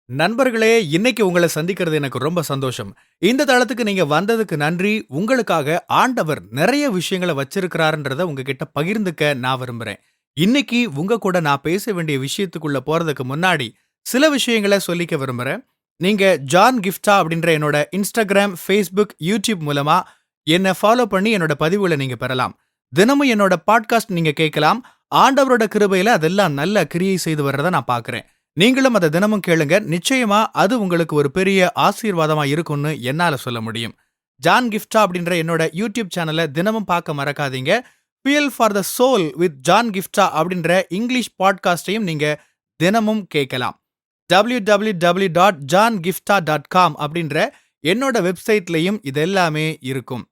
நண்பர்களே, இன்னைக்கு உங்கள சந்திக்கிறது எனக்கு ரொம்ப சந்தோஷம். இந்த தளத்துக்கு நீங்க வந்ததுக்கு நன்றி. உங்களுக்காக ஆண்டவர் நெறைய விஷயங்கள வச்சிருக்கிறாருன்றத உங்ககிட்ட பகிர்ந்துக்க நான் விரும்புறேன். இன்னைக்கு உங்க கூட நான் பேச வேண்டிய விஷயத்துக்குள்ள போறதுக்கு முன்னாடி, சில விஷயங்கள சொல்லிக்க விரும்புறேன். நீங்க ஜான் கிஃப்டா அப்படின்ற என்னோட Instagram, Facebook, YouTube மூலமா என்ன ஃபாலோ பண்ணி என்னோட பதிவுகள நீங்க பெறலாம். தினமும் என்னோட பாட்காஸ்ட் நீங்க கேட்கலாம். ஆண்டவரோட கிருபையில அதெல்லாம் நல்ல கிரியை செய்து வர்றத நான் பார்க்கிறேன். நீங்களும் அத தினமும் கேளுங்க. நிச்சயமா அது உங்களுக்கு ஒரு பெரிய ஆசீர்வாதமா இருக்கும்னு என்னால சொல்ல முடியும். ஜான் கிஃப்டா அப்படின்ற என்னோட யூடியூப் சேனல தினமும் பார்க்க மறக்காதீங்க. Fuel for the soul with John கிஃப்டா அப்படின்ற இங்கிலீஷ் பாட்காஸ்டையும் நீங்க தினமும் கேட்கலாம். www.johngifta.com அப்படின்ற என்னோட வெப்சைட்லயும் இது எல்லாமே இருக்கும்.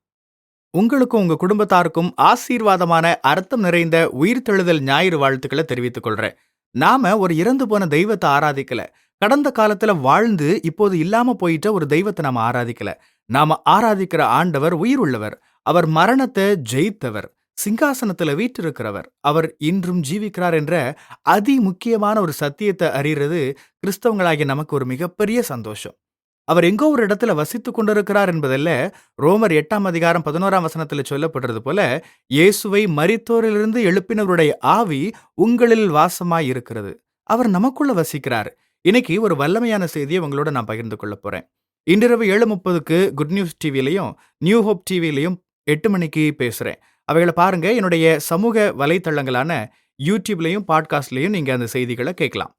உங்களுக்கும் உங்க குடும்பத்தாருக்கும் ஆசீர்வாதமான அர்த்தம் நிறைந்த உயிர்த்தெழுதல் ஞாயிறு வாழ்த்துக்களை தெரிவித்துக் கொள்றேன். நாம ஒரு இறந்து போன தெய்வத்தை ஆராதிக்கல. கடந்த காலத்துல வாழ்ந்து இப்போது இல்லாம போயிட்ட ஒரு தெய்வத்தை நாம ஆராதிக்கல. நாம ஆராதிக்கிற ஆண்டவர் உயிர் உள்ளவர். அவர் மரணத்தை ஜெயித்தவர். சிங்காசனத்துல வீற்றிருக்கிறவர். அவர் இன்றும் ஜீவிக்கிறார் என்ற அதி முக்கியமான ஒரு சத்தியத்தை அறியறது கிறிஸ்தவங்களாகிய நமக்கு ஒரு மிகப்பெரிய சந்தோஷம். அவர் எங்கோ ஒரு இடத்துல வசித்துக் கொண்டிருக்கிறார் என்பதல்ல. ரோமர் 8ஆம் அதிகாரம் 11ஆம் வசனத்துல சொல்லப்படுறது போல, இயேசுவை மரித்தோரிலிருந்து எழுப்பினவருடைய ஆவி உங்களில் வாசமாய் இருக்கிறது. அவர் நமக்குள்ள வசிக்கிறார். இன்னைக்கு ஒரு வல்லமையான செய்தியை உங்களோட நான் பகிர்ந்து கொள்ள போறேன். இன்றிரவு 7:30க்கு குட் நியூஸ் டிவிலையும் நியூ ஹோப் டிவிலையும் 8 மணிக்கு பேசுறேன். அவைகளை பாருங்க. என்னுடைய சமூக வலைத்தளங்களான யூடியூப்லயும் பாட்காஸ்ட்லயும் நீங்க அந்த செய்திகளை கேட்கலாம்.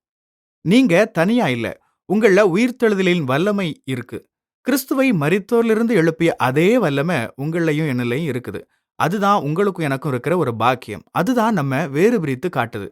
நீங்க தனியா இல்ல. உங்கள்ல உயிர்த்தெழுதலின் வல்லமை இருக்கு. கிறிஸ்துவை மரித்தோரிலிருந்து எழுப்பிய அதே வல்லமை உங்கள்லயும் என்னலயும் இருக்குது. அதுதான் உங்களுக்கும் எனக்கும் இருக்கிற ஒரு பாக்கியம். அதுதான் நம்ம வேறு பிரித்து காட்டுது.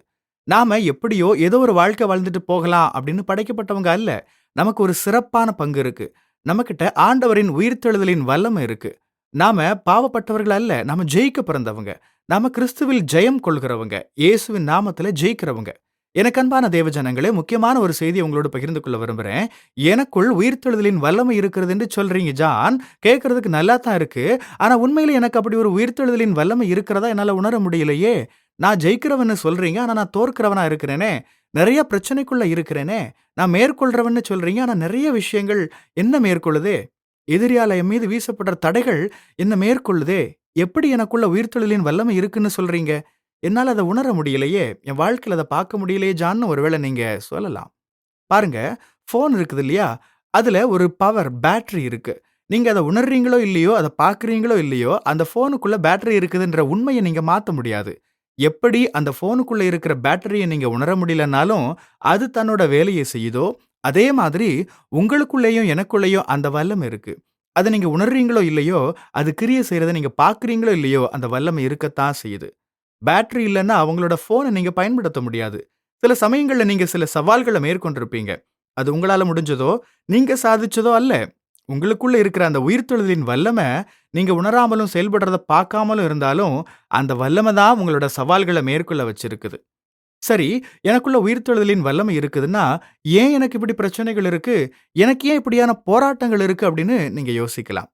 நாம எப்படியோ ஏதோ ஒரு வாழ்க்கை வாழ்ந்துட்டு போகலாம் அப்படின்னு படைக்கப்பட்டவங்க அல்ல. நமக்கு ஒரு சிறப்பான பங்கு இருக்கு. நம்மகிட்ட ஆண்டவரின் உயிர்த்தெழுதலின் வல்லமை இருக்கு. நாம பாவப்பட்டவர்கள் அல்ல. நாம ஜெயிக்க பிறந்தவங்க. நாம கிறிஸ்துவில் ஜெயம் கொள்கிறவங்க. இயேசுவின் நாமத்துல ஜெயிக்கிறவங்க. எனக்கு அன்பான தேவஜனங்களே, முக்கியமான ஒரு செய்தியை உங்களோட பகிர்ந்து கொள்ள விரும்புறேன். எனக்குள் உயிர்த்தெழுதலின் வல்லமை இருக்கிறது என்று சொல்றீங்க ஜான். கேட்கறதுக்கு நல்லா தான் இருக்கு. ஆனா உண்மையில எனக்கு அப்படி ஒரு உயிர்த்தெழுதலின் வல்லமை இருக்கிறதா என்னால உணர முடியலையே. நான் ஜெயிக்கிறவன்னு சொல்றீங்க. ஆனா நான் தோற்கிறவனா இருக்கிறேனே. நிறைய பிரச்சனைக்குள்ள இருக்கிறேனே. நான் மேற்கொள்றவன்னு சொல்றீங்க. ஆனா நிறைய விஷயங்கள் என்ன மேற்கொள்ளுதே. எதிரியால என் மீது வீசப்படுற தடைகள் என்ன மேற்கொள்ளுதே. எப்படி எனக்குள்ள உயிர்த்தெழுதலின் வல்லமை இருக்குன்னு சொல்றீங்க? என்னால அத உணர முடியலையே. என் வாழ்க்கையில அத பார்க்க முடியலையே ஜான்னு ஒருவேளை நீங்க சொல்லலாம். பாருங்க, ஃபோன் இருக்குது இல்லையா? அதுல ஒரு பவர் பேட்டரி இருக்கு. நீங்க அத உணர்றீங்களோ இல்லையோ, அத பார்க்குறீங்களோ இல்லையோ, அந்த ஃபோனுக்குள்ள பேட்டரி இருக்குதுன்ற உண்மைய நீங்க மாத்த முடியாது. எப்படி அந்த ஃபோனுக்குள்ள இருக்கிற பேட்டரிய நீங்க உணர முடியலனாலும், அது தன்னோட வேலைய செய்யுதோ, அதே மாதிரி உங்களுக்குள்ளேயும் எனக்குள்ளேயும் அந்த வல்லமை இருக்கு. அத நீங்க உணர்றீங்களோ இல்லையோ, அது கிரியை செய்றத நீங்க பார்க்குறீங்களோ இல்லையோ, அந்த வல்லமை இருக்கத்தான் செய்யுது. பேட்டரி இல்லன்னா அவங்களோட ஃபோன நீங்க பயன்படுத்த முடியாது. சில சமயங்கள்ல நீங்க சில சவால்கள மேற்கொண்டிருப்பீங்க. அது உங்களால முடிஞ்சதோ, நீங்க சாதிச்சதோ அல்ல. உங்களுக்குள்ள இருக்கிற அந்த உயிர்த்தெழுதலின் வல்லம, நீங்க உணராமலும் செயல்படுறத பார்க்காமலும் இருந்தாலும், அந்த வல்லம தான் உங்களோட சவால்கள மேற்கொள்ள வச்சிருக்குது. சரி, எனக்குள்ள உயிர்த்தெழுதலின் வல்லமை இருக்குதுன்னா, ஏன் எனக்கு இப்படி பிரச்சனைகள் இருக்கு? எனக்கு ஏன் இப்படியான போராட்டங்கள் இருக்கு அப்படின்னு நீங்க யோசிக்கலாம்.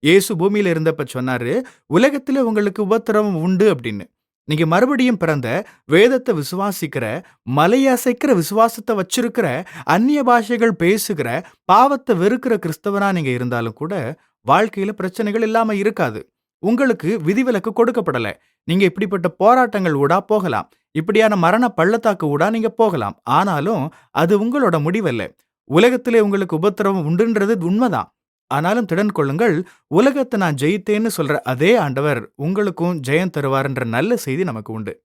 இயேசு பூமியில இருந்தப்ப சொன்னாரு, "உலகத்தில உங்களுக்கு உபத்திரவம் உண்டு" அப்படின்னு. நீங்க மறுபடியும் பிறந்த, வேதத்த விசுவாசிக்கிற, மலைய அசைக்கிற விசுவாசத்த வச்சிருக்கிற, அந்நிய பாஷைகள் பேசுகிற, பாவத்த வெறுக்கிற கிறிஸ்தவனா நீங்க இருந்தாலும் கூட, வாழ்க்கையில பிரச்சனைகள் இல்லாம இருக்காது. உங்களுக்கு விதிவிலக்கு கொடுக்கப்படல. நீங்க இப்படிப்பட்ட போராட்டங்கள் ஊடா போகலாம். இப்படியான மரண பள்ளத்தாக்கு ஊடா நீங்க போகலாம். ஆனாலும் அது உங்களோட முடிவல்ல. உலகத்திலே உங்களுக்கு உபத்திரவம் உண்டுன்றது உண்மதான். ஆனாலும் திடன் கொள்ளுங்கள். உலகத்த நான் ஜெயித்தேன்னு சொல்ற அதே ஆண்டவர் உங்களுக்கும் ஜெயம் தருவார்ன்ற நல்ல செய்தி நமக்கு உண்டு.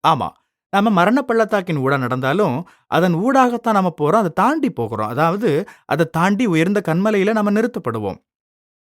ஆமா. நாம மரண பள்ளத்தாக்கின் ஊடா நடந்தாலும், அதன் ஊடாகத்தான் நாம போறோம். அத தாண்டி போகிறோம். அதாவது, அத தாண்டி உயர்ந்த கன்மலையில நம்ம நிறுத்தப்படுவோம்.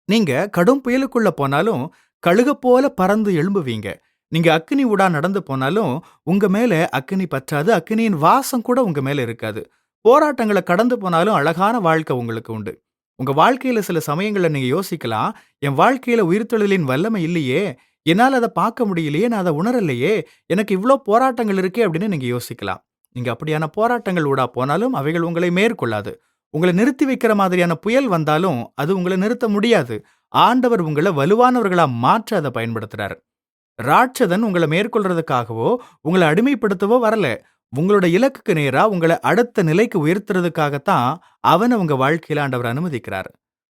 நீங்க கடும் புயலுக்குள்ள போனாலும், கழுக போல பறந்து எழும்புவீங்க. நீங்க அக்கினி ஊடா நடந்து போனாலும், உங்க மேல அக்கினி பற்றாது. அக்கினியின் வாசம் கூட உங்க மேல இருக்காது. போராட்டங்கள கடந்து போனாலும் அழகான வாழ்க்கை உங்களுக்கு உண்டு. உங்க வாழ்க்கையில சில சமயங்கள்ல நீங்க யோசிக்கலாம், என் வாழ்க்கையில உயிர்த்தெழுதலின் வல்லமை இல்லையே. என்னால அத பார்க்க முடியலையே. நான் அத உணரலையே. எனக்கு இவ்ளோ போராட்டங்கள் இருக்கே அப்படின்னு நீங்க யோசிக்கலாம். நீங்க அப்படியான போராட்டங்கள் ஊடா போனாலும் அவைகள் உங்களை மேற்கொள்ளாது. உங்கள நிறுத்தி வைக்கிற மாதிரியான புயல் வந்தாலும், அது உங்கள நிறுத்த முடியாது. ஆண்டவர் உங்கள வலுவானவர்களா மாற்ற அத பயன்படுத்துறாரு. ராட்சதன் உங்கள மேற்கொள்றதுக்காகவோ, உங்கள அடிமைப்படுத்தவோ வரல. உங்களோட இலக்குக்கு நேரா உங்கள அடுத்த நிலைக்கு உயர்த்துறதுக்காகத்தான் அவன உங்க வாழ்க்கையில ஆண்டவர் அனுமதிக்கிறாரு.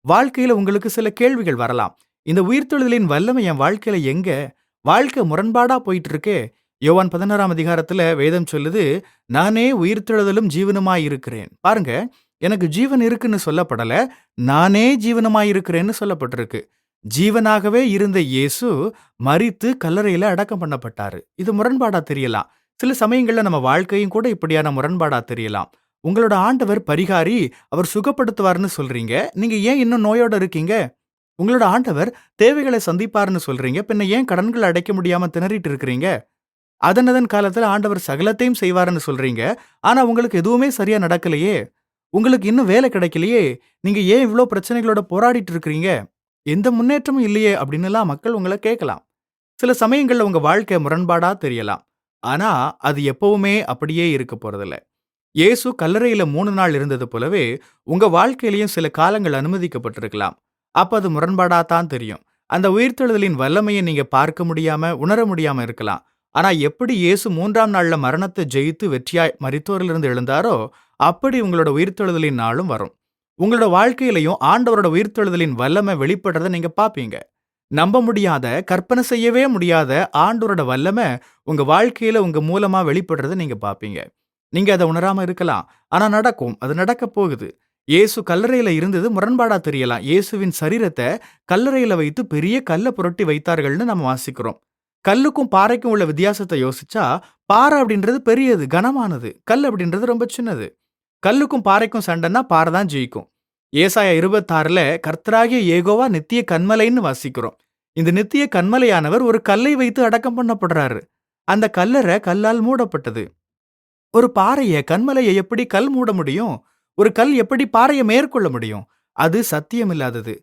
வாழ்க்கையில உங்களுக்கு சில கேள்விகள் வரலாம். இந்த உயிர்த்தெழுதலின் வல்லமை என் வாழ்க்கையில எங்க? வாழ்க்கை முரண்பாடா போயிட்டு இருக்கே. யோவான் 11ஆம் அதிகாரத்துல வேதம் சொல்லுது, நானே உயிர்த்தெழுதலும் ஜீவனுமாய் இருக்கிறேன். பாருங்க, எனக்கு ஜீவன் இருக்குன்னு சொல்லப்படல, நானே ஜீவனுமாய் இருக்கிறேன்னு சொல்லப்பட்டிருக்கு. ஜீவனாகவே இருந்த இயேசு மரித்து கல்லறையில அடக்கம் பண்ணப்பட்டாரு. இது முரண்பாடா தெரியலாம். சில சமயங்கள்ல நம்ம வாழ்க்கையும் கூட இப்படியான முரண்பாடா தெரியலாம். உங்களோட ஆண்டவர் பரிகாரி, அவர் சுகப்படுத்துவார்ன்னு சொல்றீங்க. நீங்க ஏன் இன்னும் நோயோட இருக்கீங்க? உங்களோட ஆண்டவர் தேவைகளை சந்திப்பார்ன்னு சொல்றீங்க. பின்ன ஏன் கடன்கள அடைக்க முடியாம திணறிட்டு இருக்கிறீங்க? அதன் காலத்துல ஆண்டவர் சகலத்தையும் செய்வார்ன்னு சொல்றீங்க. ஆனா உங்களுக்கு எதுவுமே சரியா நடக்கலையே. உங்களுக்கு இன்னும் வேலை கிடைக்கலையே. நீங்க ஏன் இவ்ளோ பிரச்சனைகளோட போராடிட்டு இருக்கிறீங்க? எந்த முன்னேற்றமும் இல்லையே அப்படின்னுலாம் மக்கள் உங்கள கேட்கலாம். சில சமயங்கள்ல உங்க வாழ்க்கை முரண்பாடா தெரியலாம். ஆனா அது எப்பவுமே அப்படியே இருக்க போறதில்ல. இயேசு கல்லறையில 3 நாள் இருந்தது போலவே, உங்க வாழ்க்கையிலயும் சில காலங்கள் அனுமதிக்கப்பட்டிருக்கலாம். அப்ப அது முரண்பாடா தான் தெரியும். அந்த உயிர்த்தெழுதலின் வல்லமைய நீங்க பார்க்க முடியாம, உணர முடியாம இருக்கலாம். ஆனா எப்படி இயேசு 3ஆம் நாள்ல மரணத்த ஜெயித்து வெற்றியாய் மரித்தோரிலிருந்து எழுந்தாரோ, அப்படி உங்களோட உயிர்த்தெழுதலின் நாளும் வரும். உங்களோட வாழ்க்கையிலயும் ஆண்டவரோட உயிர்த்தெழுதலின் வல்லமை வெளிப்படுறத நீங்க பார்ப்பீங்க. நம்ப முடியாத, கற்பனை செய்யவே முடியாத ஆண்டவரோட வல்லமை உங்க வாழ்க்கையில உங்க மூலமா வெளிப்படுறத நீங்க பார்ப்பீங்க. நீங்க அத உணராம இருக்கலாம். ஆனா நடக்கும். அது நடக்கப் போகுது. இயேசு கல்லறையில இருந்தது முரண்பாடா தெரியலாம். இயேசுவின் சரீரத்த கல்லறையில வைத்து பெரிய கல்ல புரட்டி வைத்தார்கள்னு நம்ம வாசிக்கிறோம். கல்லுக்கும் பாறைக்கும் உள்ள வித்தியாசத்த யோசிச்சா, பாறை அப்படின்றது பெரியது, கனமானது. கல் அப்படின்றது ரொம்ப சின்னது. கல்லுக்கும் பாறைக்கும் சண்டைன்னா பாறை தான் ஜெயிக்கும். ஏசாயா 26ல கர்த்தராகிய யெகோவா நித்திய கன்மலைன்னு வாசிக்கிறோம். இந்த நித்திய கன்மலையானவர் ஒரு கல்லை வைத்து அடக்கம் பண்ணப்படுறாரு. அந்த கல்லறை கல்லால் மூடப்பட்டது. ஒரு பாறைய, கன்மலைய எப்படி கல் மூட முடியும்? ஒரு கல் எப்படி பாறைய மேற்கொள்ள முடியும்? அது சத்தியமில்லாதது.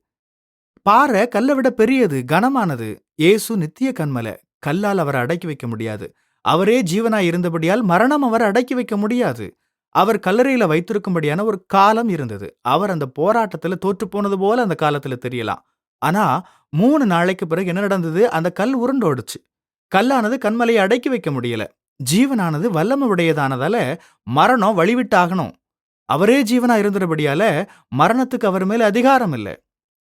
பாறை கல்ல விட பெரியது, கனமானது. இயேசு நித்திய கன்மலை. கல்லால் அவரை அடக்கி வைக்க முடியாது. அவரே ஜீவனாய் இருந்தபடியால் மரணம் அவரை அடக்கி வைக்க முடியாது. அவர் கல்லறையில வைத்திருக்கும்படியான ஒரு காலம் இருந்தது. அவர் அந்த போராட்டத்துல தோற்றுப் போனது போல அந்த காலத்துல தெரியலாம். ஆனா 3 நாளைக்கு பிறகு என்ன நடந்தது? அந்த கல் உருண்டோடுச்சு. கல்லானது கன்மலையை அடக்கி வைக்க முடியல. ஜீவனானது வல்லமை உடையதானதால மரணம் வழிவிட்டு ஆகணும். அவரே ஜீவனா இருந்தபடியால மரணத்துக்கு அவர் மேல அதிகாரம் இல்ல.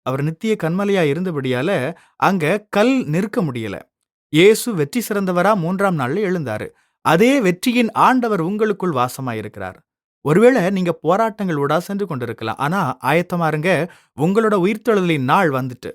அவர் நித்திய கன்மலையா இருந்தபடியால அங்க கல் நிற்க முடியல. இயேசு வெற்றி சிறந்தவரா 3ஆம் நாள்ல எழுந்தாரு. அதே வெற்றியின் ஆண்டவர் உங்களுக்குள் வாசமாயிருக்கிறார். ஒருவேளை நீங்க போராட்டங்கள் ஊடா சென்று கொண்டிருக்கலாம். ஆனா ஆயத்தமா இருங்க. உங்களோட உயிர்த்தெழுதலின் நாள் வந்துட்டு.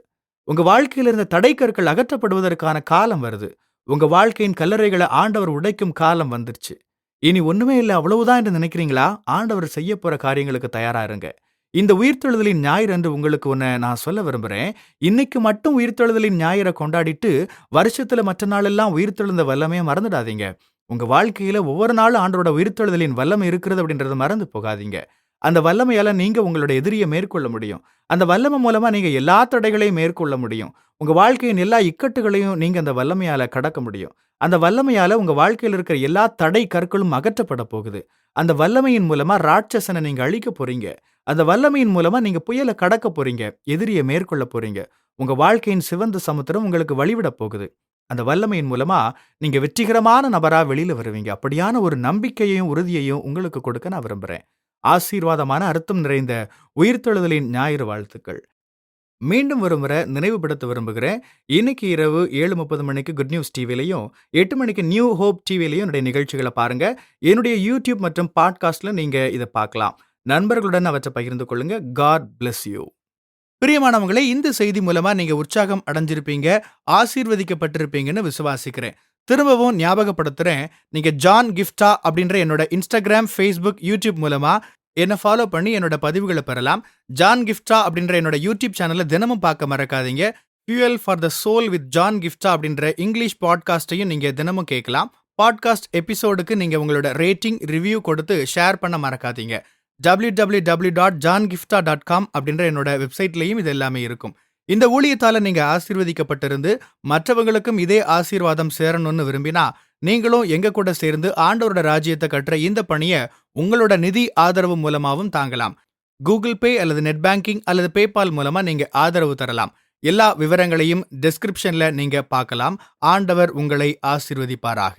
உங்க வாழ்க்கையில இருந்த தடைக்கற்கள் அகற்றப்படுவதற்கான காலம் வருது. உங்க வாழ்க்கையின் கல்லறைகளை ஆண்டவர் உடைக்கும் காலம் வந்துருச்சு. இனி ஒண்ணுமே இல்ல, அவ்வளவுதான் என்று நினைக்கிறீங்களா? ஆண்டவர் செய்ய போற காரியங்களுக்கு தயாரா இருங்க. இந்த உயிர்த்தெழுதலின் ஞாயிறு அன்று உங்களுக்கு ஒன்ன நான் சொல்ல விரும்புறேன். இன்னைக்கு மட்டும் உயிர்த்தெழுதலின் ஞாயிறை கொண்டாடிட்டு, வருஷத்துல மற்ற நாளெல்லாம் உயிர்த்தெழுந்த வல்லமைய மறந்துடாதீங்க. உங்க வாழ்க்கையில ஒவ்வொரு நாளும் ஆண்டவரோட உயிர்த்தெழுதலின் வல்லமை இருக்கிறது அப்படின்றத மறந்து போகாதீங்க. அந்த வல்லமையால நீங்க உங்களோட எதிரிய மேற்கொள்ள முடியும். அந்த வல்லமை மூலமா நீங்க எல்லா தடைகளையும் மேற்கொள்ள முடியும். உங்க வாழ்க்கையின் எல்லா இக்கட்டுகளையும் நீங்க அந்த வல்லமையால கடக்க முடியும். அந்த வல்லமையால உங்க வாழ்க்கையில இருக்கிற எல்லா தடை கற்களும் அகற்றப்பட போகுது. அந்த வல்லமையின் மூலமா ராட்சசனை நீங்க அழிக்க போறீங்க. அந்த வல்லமையின் மூலமா நீங்க புயல கடக்க போறீங்க. எதிரிய மேற்கொள்ள போறீங்க. உங்க வாழ்க்கையின் சிவந்த சமுத்திரம் உங்களுக்கு வழிவிட போகுது. அந்த வல்லமையின் மூலமா நீங்க வெற்றிகரமான நபரா வெளியில வருவீங்க. அப்படியான ஒரு நம்பிக்கையையும் உறுதியையும் உங்களுக்கு கொடுக்க நான் விரும்புறேன். ஆசீர்வாதமான அர்த்தம் நிறைந்த உயிர்த்தெழுதலின் ஞாயிறு வாழ்த்துக்கள். மீண்டும் ஒரு முறை நினைவுபடுத்த விரும்புகிறேன். இன்னைக்கு இரவு 7:30 மணிக்கு குட் நியூஸ் டிவிலையும், 8 மணிக்கு நியூ ஹோப் டிவிலையும் என்னுடைய நிகழ்ச்சிகளை பாருங்க. என்னுடைய யூடியூப் மற்றும் பாட்காஸ்ட்ல நீங்க இதை பார்க்கலாம். நண்பர்களுடன் அவற்றை பகிர்ந்து கொள்ளுங்க. God bless you. பிரியமானவங்களே, இந்த செய்தி மூலமா நீங்க உற்சாகம் அடைஞ்சிருப்பீங்க, ஆசீர்வதிக்கப்பட்டிருப்பீங்கன்னு விசுவாசிக்கிறேன். திரும்பவும் ஞாபகப்படுத்துறேன். நீங்க ஜான் கிஃப்டா அப்படின்ற என்னோட இன்ஸ்டாகிராம், ஃபேஸ்புக், யூடியூப் மூலமா என்ன ஃபாலோ பண்ணி என்னோட பதிவுகளை பெறலாம். ஜான் கிஃப்டா அப்படின்ற என்னோட யூடியூப் சேனலை தினமும் பார்க்க மறக்காதீங்க. Fuel for the soul with John கிஃப்டா அப்படின்ற இங்கிலீஷ் பாட்காஸ்டையும் நீங்க தினமும் கேட்கலாம். பாட்காஸ்ட் எபிசோடுக்கு நீங்க உங்களோட ரேட்டிங், ரிவ்யூ கொடுத்து ஷேர் பண்ண மறக்காதீங்க. www.johngifta.com அப்படின்ற என்னோட வெப்சைட்லயும் இது எல்லாமே இருக்கும். இந்த ஊழியத்தால நீங்க ஆசீர்வதிக்கப்பட்டிருந்து மற்றவங்களுக்கும் இதே ஆசீர்வாதம் சேரணும்னு விரும்பினா, நீங்களும் எங்க கூட சேர்ந்து ஆண்டவரோட ராஜ்யத்தை கட்டுற இந்த பணியை உங்களோட நிதி ஆதரவு மூலமாவும் தாங்கலாம். கூகுள் பே அல்லது நெட் பேங்கிங் அல்லது பேபால் மூலமா நீங்க ஆதரவு தரலாம். எல்லா விவரங்களையும் டிஸ்கிரிப்ஷன்ல நீங்க பார்க்கலாம். ஆண்டவர் உங்களை ஆசீர்வதிப்பாராக.